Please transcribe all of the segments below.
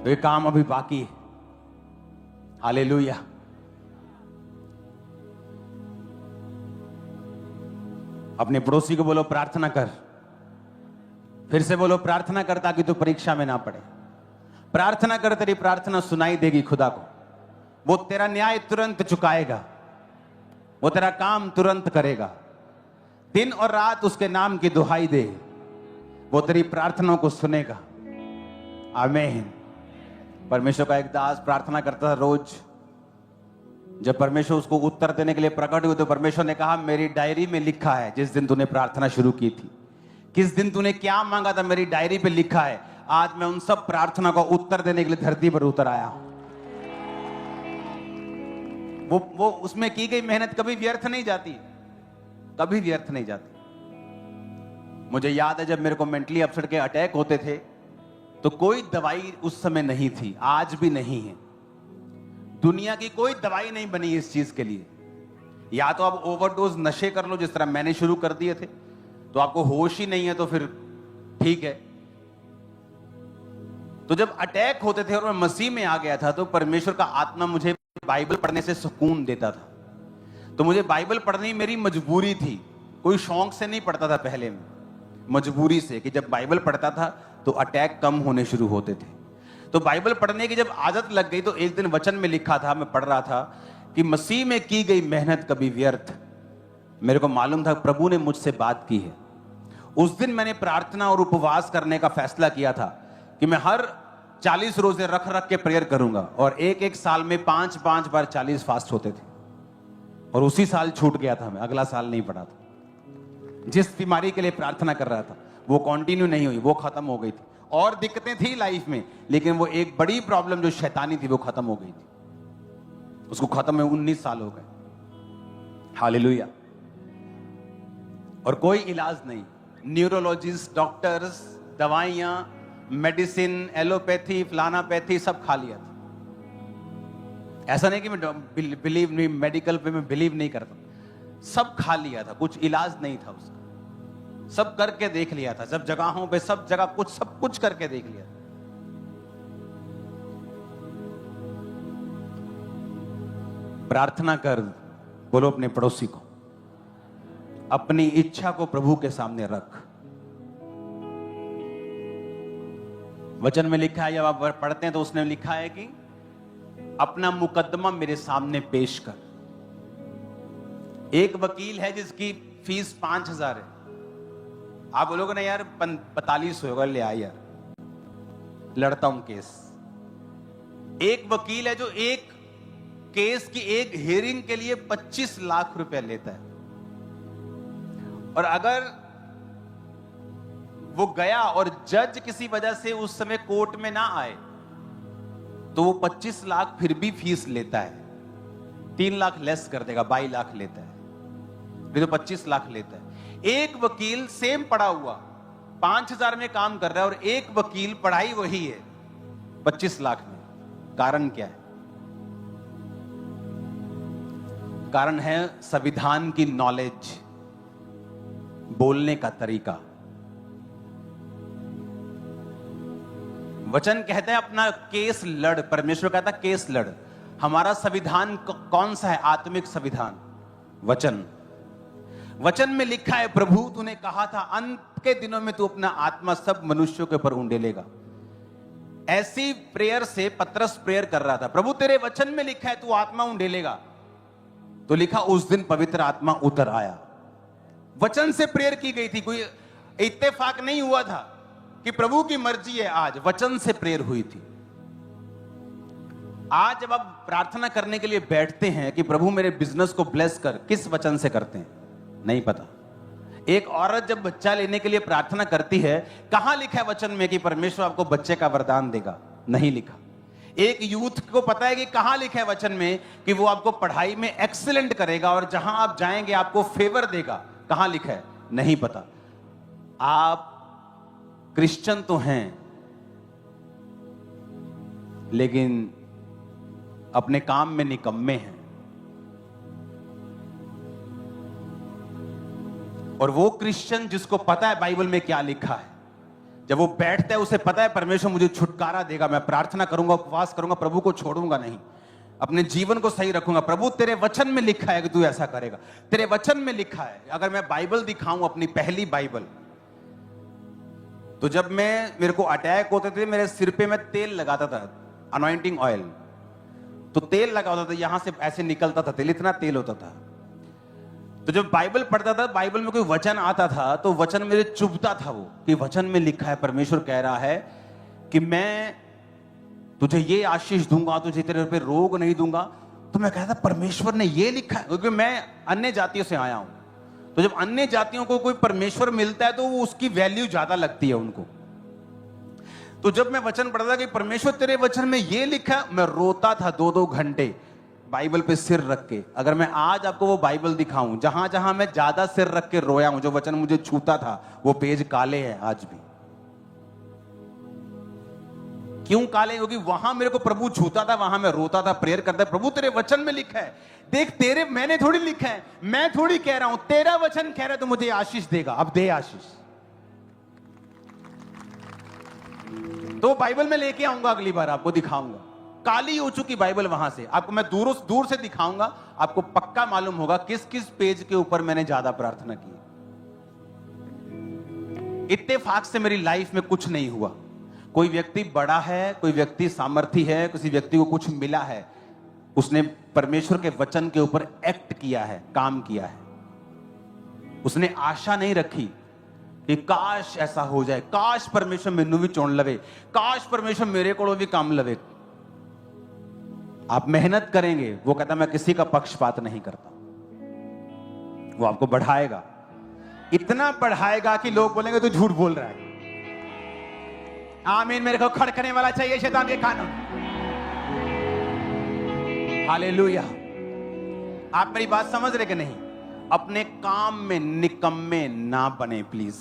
तो ये काम अभी बाकी है। हालेलुया। अपने पड़ोसी को बोलो प्रार्थना कर। फिर से बोलो प्रार्थना कर, ताकि तू परीक्षा में ना पड़े। प्रार्थना कर, तेरी प्रार्थना सुनाई देगी खुदा को। वो तेरा न्याय तुरंत चुकाएगा, वो तेरा काम तुरंत करेगा। दिन और रात उसके नाम की दुहाई दे, वो तेरी प्रार्थनाओं को सुनेगा। आमीन। परमेश्वर का एक दास प्रार्थना करता था रोज। जब परमेश्वर उसको उत्तर देने के लिए प्रकट हुए तो परमेश्वर ने कहा, मेरी डायरी में लिखा है जिस दिन तूने प्रार्थना शुरू की थी, किस दिन तूने क्या मांगा था, मेरी डायरी पे लिखा है। आज मैं उन सब प्रार्थना का उत्तर देने के लिए धरती पर उतर आया हूं। वो उसमें की गई मेहनत कभी व्यर्थ नहीं जाती, कभी व्यर्थ नहीं जाती। मुझे याद है जब मेरे को मेंटली अपसेट के अटैक होते थे तो कोई दवाई उस समय नहीं थी, आज भी नहीं है। दुनिया की कोई दवाई नहीं बनी इस चीज के लिए। या तो आप ओवरडोज नशे कर लो जिस तरह मैंने शुरू कर दिए थे, तो आपको होश ही नहीं है तो फिर ठीक है। तो जब अटैक होते थे और मैं मसीह में आ गया था तो परमेश्वर का आत्मा मुझे बाइबल पढ़ने से सुकून देता था। तो मुझे बाइबल पढ़नी मेरी मजबूरी थी, कोई शौक से नहीं पढ़ता था पहले में, मजबूरी से, कि जब बाइबल पढ़ता था तो अटैक कम होने शुरू होते थे। तो बाइबल पढ़ने की जब आदत लग गई तो एक दिन वचन में लिखा था, मैं पढ़ रहा था कि मसीह में की गई मेहनत कभी व्यर्थ। मेरे को मालूम था प्रभु ने मुझसे बात की है। उस दिन मैंने प्रार्थना और उपवास करने का फैसला किया था कि मैं हर 40 रोजे रख रख के प्रेयर करूंगा, और एक एक साल में 5-5 बार 40 फास्ट होते थे। और उसी साल छूट गया था, मैं अगला साल नहीं पढ़ा था। जिस बीमारी के लिए प्रार्थना कर रहा था वो कंटिन्यू नहीं हुई, वो खत्म हो गई थी। और दिक्कतें थी लाइफ में, लेकिन वो एक बड़ी प्रॉब्लम जो शैतानी थी वो खत्म हो गई थी। उसको खत्म में 19 साल हो गए। हालेलुया। और कोई इलाज नहीं, न्यूरोलॉजिस्ट, डॉक्टर्स, दवाइयां, मेडिसिन, एलोपैथी, फ्लानापैथी सब खा लिया था। ऐसा नहीं कि मैं बिलीव नहीं, मेडिकल पे मैं बिलीव नहीं करता, सब खा लिया था, कुछ इलाज नहीं था उसका। सब करके देख लिया था, सब जगहों पे, सब जगह सब कुछ करके देख लिया। प्रार्थना कर, बोलो अपने पड़ोसी को, अपनी इच्छा को प्रभु के सामने रख। वचन में लिखा है, जब आप पढ़ते हैं तो उसने लिखा है कि अपना मुकदमा मेरे सामने पेश कर। एक वकील है जिसकी फीस 5,000 है। आप बोलोगे ना यार 45 होगा, ले आ यार, लड़ता हूं केस। एक वकील है जो एक केस की एक हियरिंग के लिए 25 लाख रुपए लेता है, और अगर वो गया और जज किसी वजह से उस समय कोर्ट में ना आए तो वो 25 लाख फिर भी फीस लेता है। 3 लाख लेस कर देगा, 22 लाख लेता है, फिर तो 25 लाख लेता है। एक वकील सेम पढ़ा हुआ 5,000 में काम कर रहा है, और एक वकील पढ़ाई वही है 25 लाख में। कारण क्या है? कारण है संविधान की नॉलेज, बोलने का तरीका। वचन कहता है अपना केस लड़, परमेश्वर कहता है केस लड़। हमारा संविधान कौन सा है? आत्मिक संविधान, वचन। वचन में लिखा है, प्रभु तूने कहा था अंत के दिनों में तू अपना आत्मा सब मनुष्यों के ऊपर उंडेलेगा। ऐसी प्रेयर से पतरस प्रेयर कर रहा था, प्रभु तेरे वचन में लिखा है तू आत्मा उंडेलेगा। तो लिखा उस दिन पवित्र आत्मा उतर आया। वचन से प्रेयर की गई थी, कोई इत्तेफाक नहीं हुआ था कि प्रभु की मर्जी है। आज वचन से प्रेयर हुई थी। आज जब आप प्रार्थना करने के लिए बैठते हैं कि प्रभु मेरे बिजनेस को ब्लेस कर, किस वचन से करते हैं नहीं पता। एक औरत जब बच्चा लेने के लिए प्रार्थना करती है, कहां लिखा है वचन में कि परमेश्वर आपको बच्चे का वरदान देगा? नहीं लिखा। एक यूथ को पता है कि कहां लिखा है वचन में कि वो आपको पढ़ाई में एक्सीलेंट करेगा और जहां आप जाएंगे आपको फेवर देगा? कहां लिखा है? नहीं पता। आप क्रिश्चियन तो हैं लेकिन अपने काम में निकम्मे हैं। और वो क्रिश्चियन जिसको पता है बाइबल में क्या लिखा है, जब वो बैठता है उसे पता है परमेश्वर मुझे छुटकारा देगा, मैं प्रार्थना करूंगा, उपवास करूंगा, प्रभु को छोड़ूंगा नहीं, अपने जीवन को सही रखूंगा। प्रभु तेरे वचन में लिखा है कि तू ऐसा करेगा, तेरे वचन में लिखा है। अगर मैं बाइबल दिखाऊं, अपनी पहली बाइबल, तो जब मेरे को अटैक होते थे, मेरे सिर पे मैं तेल लगाता था, अनॉइंटिंग ऑयल, तो तेल लगा होता था, यहां से ऐसे निकलता था तेल, इतना तेल होता था। तो जब बाइबल पढ़ता था, बाइबल में कोई वचन आता था तो वचन मेरे चुभता था वो, कि वचन में लिखा है, परमेश्वर कह रहा है कि मैं तुझे ये आशीष दूंगा, तुझे तेरे पे रोग नहीं दूंगा। तो मैं कहता परमेश्वर ने ये लिखा है, क्योंकि मैं अन्य जातियों से आया हूं। तो जब अन्य जातियों को कोई परमेश्वर मिलता है तो वो उसकी वैल्यू ज्यादा लगती है उनको। तो जब मैं वचन पढ़ता था कि परमेश्वर तेरे वचन में ये लिखा, मैं रोता था 2-2 घंटे बाइबल पे सिर रख के। अगर मैं आज आपको वो बाइबल दिखाऊं जहां जहां मैं ज्यादा सिर रख के रोया हूं, जो वचन मुझे छूता था, वो पेज काले हैं आज भी। क्यों काले? क्योंकि वहां मेरे को प्रभु छूता था, वहां मैं रोता था, प्रेयर करता, प्रभु तेरे वचन में लिखा है, देख तेरे, मैंने थोड़ी लिखा है, मैं थोड़ी कह रहा हूं, तेरा वचन कह रहा है तो मुझे आशीष देगा, अब दे आशीष। तो बाइबल में लेके आऊंगा, अगली बार आपको दिखाऊंगा। काली हो चुकी बाइबल, वहां से आपको मैं दूर से दिखाऊंगा, आपको पक्का मालूम होगा किस किस पेज के ऊपर मैंने ज्यादा प्रार्थना की। इत्तेफाक से मेरी लाइफ में कुछ नहीं हुआ। कोई व्यक्ति बड़ा है, कोई व्यक्ति सामर्थी है, किसी व्यक्ति को कुछ मिला है, उसने परमेश्वर के वचन के ऊपर एक्ट किया है, काम किया है। उसने आशा नहीं रखी कि काश ऐसा हो जाए, काश परमेश्वर मैनू भी चुन लवे, काश परमेश्वर मेरे को भी काम लवे। आप मेहनत करेंगे, वो कहता मैं किसी का पक्षपात नहीं करता, वो आपको बढ़ाएगा, इतना बढ़ाएगा कि लोग बोलेंगे तू झूठ बोल रहा है। आमीन। मेरे को खड़कने वाला चाहिए शैतान के कानून। हालेलुया। आप मेरी बात समझ रहे कि नहीं? अपने काम में निकम्मे ना बने प्लीज,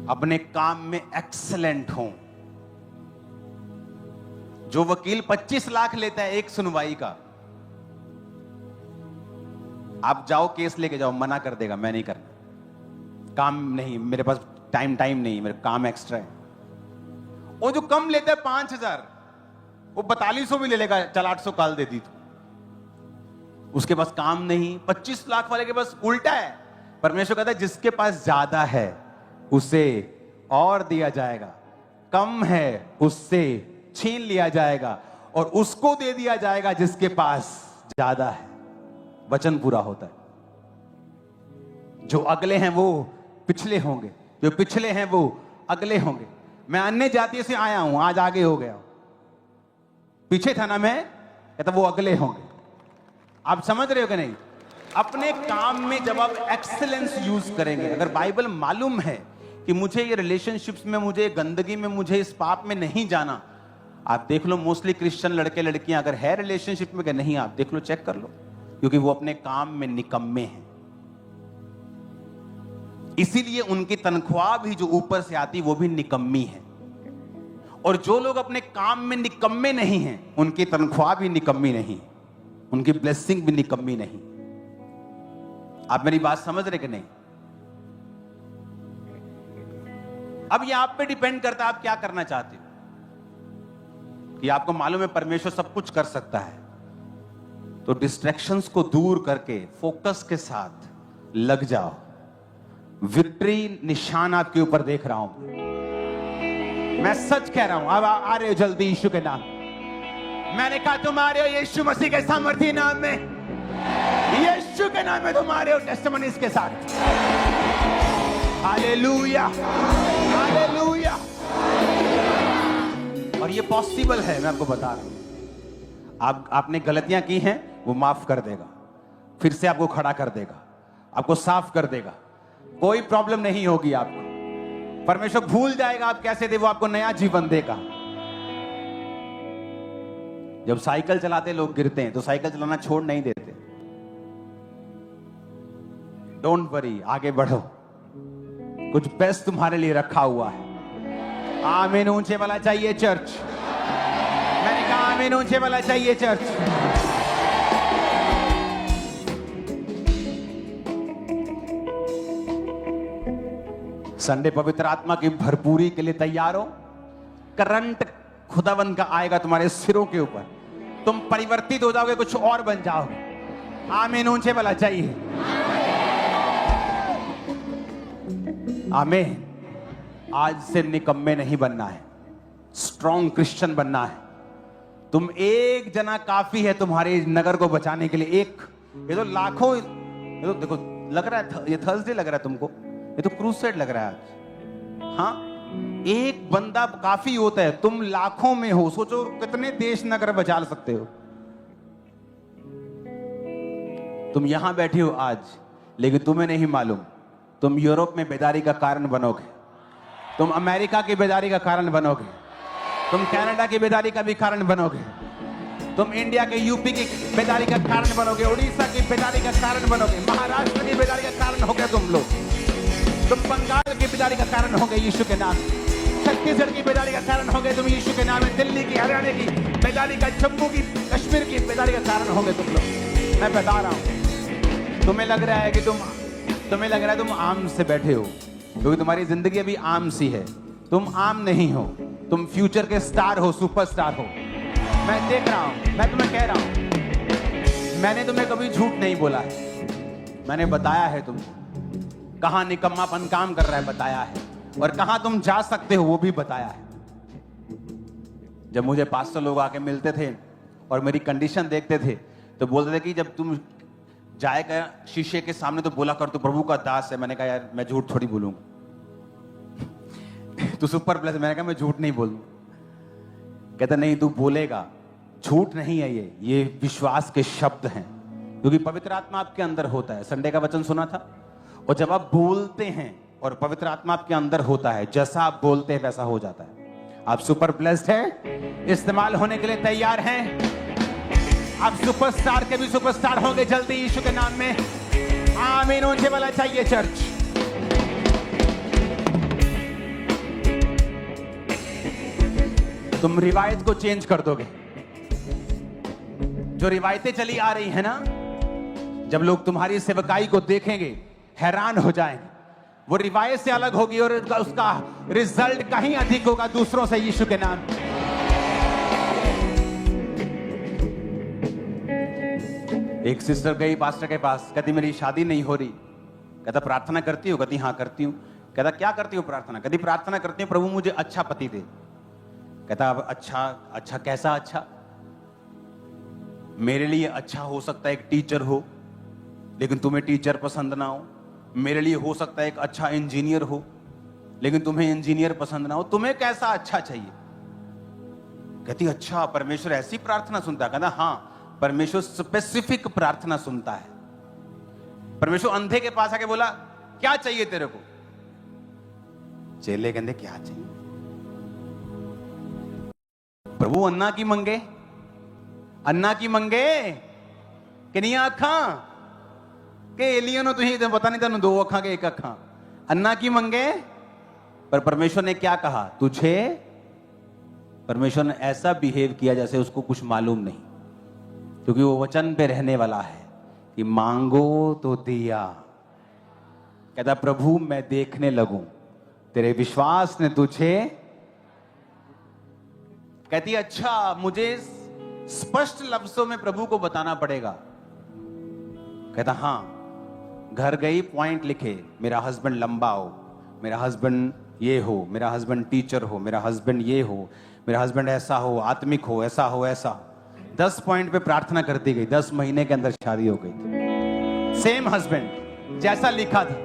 अपने काम में एक्सीलेंट हो। जो वकील 25 लाख लेता है एक सुनवाई का, आप जाओ केस लेके जाओ, मना कर देगा, मैं नहीं करना, काम नहीं, मेरे पास टाइम नहीं, मेरे काम एक्स्ट्रा है। वो जो कम लेता है 5,000, वो 4200 भी ले लेगा, चल 800 काल दे दी तो, उसके पास काम नहीं। 25 लाख वाले के पास उल्टा है। परमेश्वर कहता है जिसके पास ज्यादा है उसे और दिया जाएगा, कम है उससे छीन लिया जाएगा, और उसको दे दिया जाएगा जिसके पास ज्यादा है। वचन पूरा होता है। जो अगले हैं वो पिछले होंगे, जो पिछले हैं वो अगले होंगे। मैं अन्य जाति से आया हूं, आज आगे हो गया हूं, पीछे था ना मैं, कहता वो अगले होंगे। आप समझ रहे हो कि नहीं? अपने काम में जब आप एक्सीलेंस यूज करेंगे, अगर बाइबल मालूम है कि मुझे ये रिलेशनशिप्स में, मुझे गंदगी में, मुझे इस पाप में नहीं जाना, आप देख लो मोस्टली क्रिश्चियन लड़के लड़कियां अगर है रिलेशनशिप में कि नहीं, आप देख लो, चेक कर लो, क्योंकि वो अपने काम में निकम्मे हैं। इसीलिए उनकी तनख्वाह भी जो ऊपर से आती वो भी निकम्मी है। और जो लोग अपने काम में निकम्मे नहीं हैं, उनकी तनख्वाह भी निकम्मी नहीं, उनकी ब्लेसिंग भी निकम्मी नहीं। आप मेरी बात समझ रहे कि नहीं? अब ये आप पे डिपेंड करता है आप क्या करना चाहते हो। कि आपको मालूम है परमेश्वर सब कुछ कर सकता है, तो डिस्ट्रैक्शंस को दूर करके फोकस के साथ लग जाओ। विक्ट्री निशान आपके ऊपर देख रहा हूं, मैं सच कह रहा हूं। अब आ रहे हो जल्दी यीशु के नाम। मैंने कहा तुम आ रहे हो यीशु मसीह के सामर्थी नाम में, यीशु के नाम में तुम आ रहे हो टेस्टिमनीज के साथ। Hallelujah, hallelujah. और ये पॉसिबल है, मैं आपको बता रहा हूं। आपने गलतियां की हैं, वो माफ कर देगा, फिर से आपको खड़ा कर देगा, आपको साफ कर देगा, कोई प्रॉब्लम नहीं होगी आपको। परमेश्वर भूल जाएगा आप कैसे थे, वो आपको नया जीवन देगा। जब साइकिल चलाते लोग गिरते हैं तो साइकिल चलाना छोड़ नहीं देते। डोंट वरी, आगे बढ़ो, कुछ बेस्ट तुम्हारे लिए रखा हुआ है। आमीन ऊंचे वाला चाहिए चर्च। मैंने कहा आमीन ऊंचे वाला चाहिए चर्च। संडे पवित्र आत्मा की भरपूरी के लिए तैयार हो। करंट खुदावन का आएगा तुम्हारे सिरों के ऊपर, तुम परिवर्तित हो जाओगे, कुछ और बन जाओगे। आमीन ऊंचे वाला चाहिए। आमीन। आज से निकम्मे नहीं बनना है, स्ट्रॉन्ग क्रिश्चियन बनना है। तुम एक जना काफी है तुम्हारे नगर को बचाने के लिए। एक, ये तो लाखों, ये तो देखो लग रहा है ये थर्सडे लग रहा है तुमको, ये तो क्रूसेड लग रहा है आज। हाँ, एक बंदा काफी होता है, तुम लाखों में हो। सोचो कितने देश नगर बचा सकते हो। तुम यहां बैठे हो आज, लेकिन तुम्हें नहीं मालूम तुम यूरोप में बेदारी का कारण बनोगे, तुम अमेरिका की बेदारी का कारण बनोगे, तुम कनाडा की बेदारी का भी कारण बनोगे, तुम इंडिया के यूपी की बेदारी का कारण बनोगे, उड़ीसा की बेदारी का कारण बनोगे, महाराष्ट्र की बेदारी का कारण हो गया तुम लोग, तुम बंगाल की बेदारी का कारण हो गए यीशु के नाम, छत्तीसगढ़ की बेदारी का कारण हो गए तुम यीशु के नाम में, दिल्ली की, हरियाणा की बेदारी का, जम्मू की, कश्मीर की बेदारी का कारण हो गए तुम लोग। मैं बता रहा हूं, तुम्हें लग रहा है तुम आम से बैठे हो, क्योंकि तुम्हारी जिंदगी अभी आम सी है। तुम आम नहीं हो, तुम फ्यूचर के स्टार हो, सुपरस्टार हो। मैं देख रहा हूं, मैं तुम्हें कह रहा हूं, मैंने तुम्हें कभी झूठ नहीं बोला है, मैंने बताया है तुमको कहां निकम्मापन काम कर रहा है, बताया है, और कहां तुम जा सकते हो वो भी बताया है। जब मुझे पास्टर लोग आके मिलते थे और मेरी कंडीशन देखते थे तो बोलते थे कि जब तुम जाएगा शीशे के सामने तो बोला कर तू प्रभु का दास है। मैंने कहा यार मैं झूठ थोड़ी बोलूंगा, तू सुपर प्लस। मैंने कहा मैं झूठ नहीं बोलूंगा। कहता नहीं तू बोलेगा, झूठ नहीं है ये विश्वास के शब्द हैं, क्योंकि पवित्र आत्मा आपके अंदर होता है। संडे का वचन सुना था, और जब आप बोलते हैं और पवित्र आत्मा आपके अंदर होता है, जैसा आप बोलते हैं वैसा हो जाता है। आप सुपर ब्लेस्ड हैं, इस्तेमाल होने के लिए तैयार हैं। आप सुपरस्टार के भी सुपरस्टार होंगे जल्दी यीशु के नाम में। आमीन ऊंचे वाला चाहिए चर्च। तुम रिवायत को चेंज कर दोगे। जो रिवायतें चली आ रही है ना, जब लोग तुम्हारी सेवकाई को देखेंगे हैरान हो जाएंगे। वो रिवायत से अलग होगी और उसका रिजल्ट कहीं अधिक होगा दूसरों से यीशु के नाम। एक सिस्टर गई पास्टर के पास, कहती मेरी शादी नहीं हो रही। कहता प्रार्थना करती हो? कहती हाँ करती हूँ। कहता क्या करती हो प्रार्थना? कहती प्रार्थना करती हूँ प्रभु मुझे अच्छा पति दे। कहता अच्छा कैसा अच्छा? मेरे लिए अच्छा हो सकता है एक टीचर हो, लेकिन तुम्हें टीचर पसंद ना हो। मेरे लिए हो सकता है एक अच्छा इंजीनियर हो, लेकिन तुम्हें इंजीनियर पसंद ना हो। तुम्हें कैसा अच्छा चाहिए? कहती अच्छा परमेश्वर ऐसी प्रार्थना सुनता है? कहता हाँ, परमेश्वर स्पेसिफिक प्रार्थना सुनता है। परमेश्वर अंधे के पास आके बोला क्या चाहिए तेरे को? चेले कहते क्या चाहिए? प्रभु अन्ना की मंगे किनिया अखा के एलियनो तुझे पता नहीं था, 2 अखा के 1 अखा। अन्ना की मंगे। पर परमेश्वर ने क्या कहा? तुझे परमेश्वर ने ऐसा बिहेव किया जैसे उसको कुछ मालूम नहीं, क्योंकि वो वचन पे रहने वाला है कि मांगो तो दिया। कहता प्रभु मैं देखने लगूं तेरे विश्वास ने तुझे। कहती अच्छा मुझे स्पष्ट लफ्जों में प्रभु को बताना पड़ेगा। कहता हाँ। घर गई, पॉइंट लिखे, मेरा हस्बैंड लंबा हो, मेरा हस्बैंड ये हो, मेरा हस्बैंड टीचर हो, मेरा हस्बैंड ये हो, मेरा हस्बैंड ऐसा हो, आत्मिक हो, ऐसा हो, ऐसा। 10 पॉइंट पे प्रार्थना करती गई। 10 महीने के अंदर शादी हो गई। सेम हस्बैंड जैसा लिखा था।